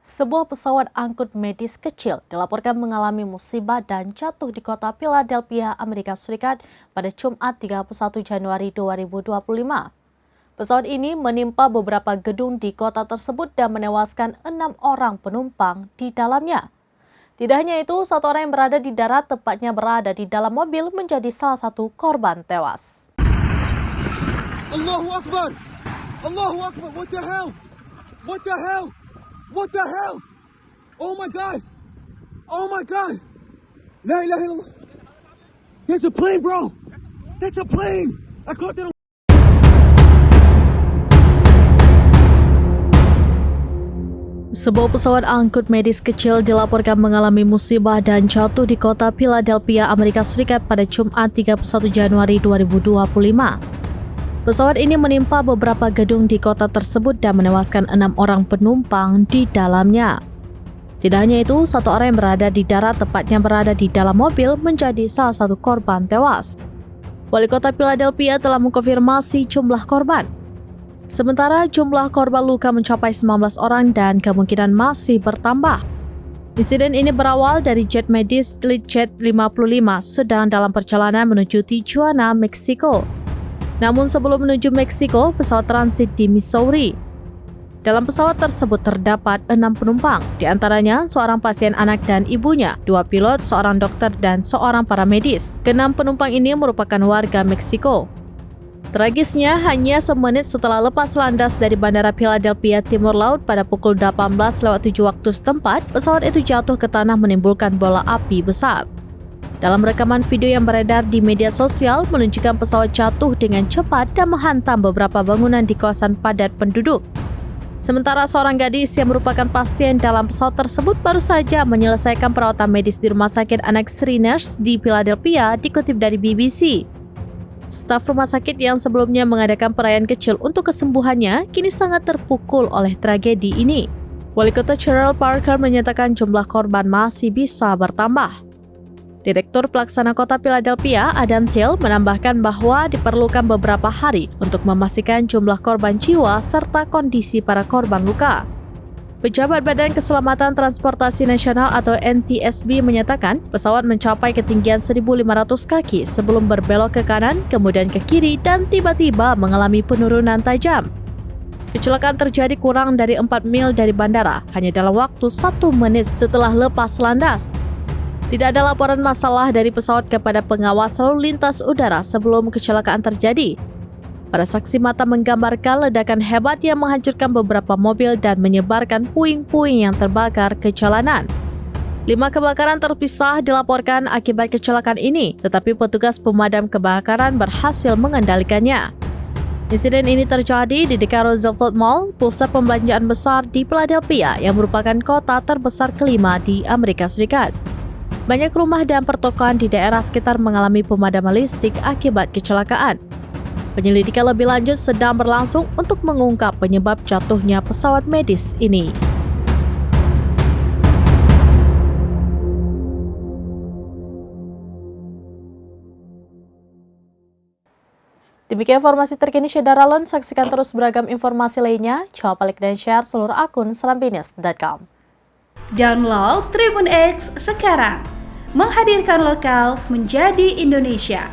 Sebuah pesawat angkut medis kecil dilaporkan mengalami musibah dan jatuh di kota Philadelphia, Amerika Serikat pada Jumat 31 Januari 2025. Pesawat ini menimpa beberapa gedung di kota tersebut dan menewaskan 6 orang penumpang di dalamnya. Tidak hanya itu, satu orang yang berada di darat, tepatnya berada di dalam mobil, menjadi salah satu korban tewas. Allahu Akbar! Allahu Akbar! What the hell? What the hell? What the hell? Oh my God! Oh my God! La ilaha illallah! That's a plane, bro! That's a plane! I caught that on... Sebuah pesawat angkut medis kecil dilaporkan mengalami musibah dan jatuh di kota Philadelphia, Amerika Serikat pada Jumat 31 Januari 2025. Pesawat ini menimpa beberapa gedung di kota tersebut dan menewaskan 6 orang penumpang di dalamnya. Tidak hanya itu, satu orang yang berada di darat, tepatnya berada di dalam mobil, menjadi salah satu korban tewas. Wali kota Philadelphia telah mengkonfirmasi jumlah korban. Sementara jumlah korban luka mencapai 19 orang dan kemungkinan masih bertambah. Insiden ini berawal dari jet medis Learjet 55 sedang dalam perjalanan menuju Tijuana, Meksiko. Namun sebelum menuju Meksiko, pesawat transit di Missouri. Dalam pesawat tersebut terdapat 6 penumpang, di antaranya seorang pasien anak dan ibunya, 2 pilot, seorang dokter, dan seorang paramedis. Ke-6 penumpang ini merupakan warga Meksiko. Tragisnya, hanya semenit setelah lepas landas dari Bandara Philadelphia Timur Laut pada pukul 18:07 waktu setempat, pesawat itu jatuh ke tanah menimbulkan bola api besar. Dalam rekaman video yang beredar di media sosial menunjukkan pesawat jatuh dengan cepat dan menghantam beberapa bangunan di kawasan padat penduduk. Sementara seorang gadis yang merupakan pasien dalam pesawat tersebut baru saja menyelesaikan perawatan medis di Rumah Sakit Anak Sri Nurse di Philadelphia, dikutip dari BBC. Staf rumah sakit yang sebelumnya mengadakan perayaan kecil untuk kesembuhannya kini sangat terpukul oleh tragedi ini. Wali kota Cheryl Parker menyatakan jumlah korban masih bisa bertambah. Direktur Pelaksana Kota Philadelphia, Adam Thiel, menambahkan bahwa diperlukan beberapa hari untuk memastikan jumlah korban jiwa serta kondisi para korban luka. Pejabat Badan Keselamatan Transportasi Nasional atau NTSB menyatakan pesawat mencapai ketinggian 1.500 kaki sebelum berbelok ke kanan, kemudian ke kiri, dan tiba-tiba mengalami penurunan tajam. Kecelakaan terjadi kurang dari 4 mil dari bandara, hanya dalam waktu 1 menit setelah lepas landas. Tidak ada laporan masalah dari pesawat kepada pengawas lalu lintas udara sebelum kecelakaan terjadi. Para saksi mata menggambarkan ledakan hebat yang menghancurkan beberapa mobil dan menyebarkan puing-puing yang terbakar ke jalanan. 5 kebakaran terpisah dilaporkan akibat kecelakaan ini, tetapi petugas pemadam kebakaran berhasil mengendalikannya. Insiden ini terjadi di dekat Roosevelt Mall, pusat pembelanjaan besar di Philadelphia yang merupakan kota terbesar kelima di Amerika Serikat. Banyak rumah dan pertokoan di daerah sekitar mengalami pemadaman listrik akibat kecelakaan. Penyelidikan lebih lanjut sedang berlangsung untuk mengungkap penyebab jatuhnya pesawat medis ini. Demikian informasi terkini Syederalon, saksikan terus beragam informasi lainnya. Coba like dan share seluruh akun selambinis.com. Download Tribun X sekarang, menghadirkan lokal menjadi Indonesia.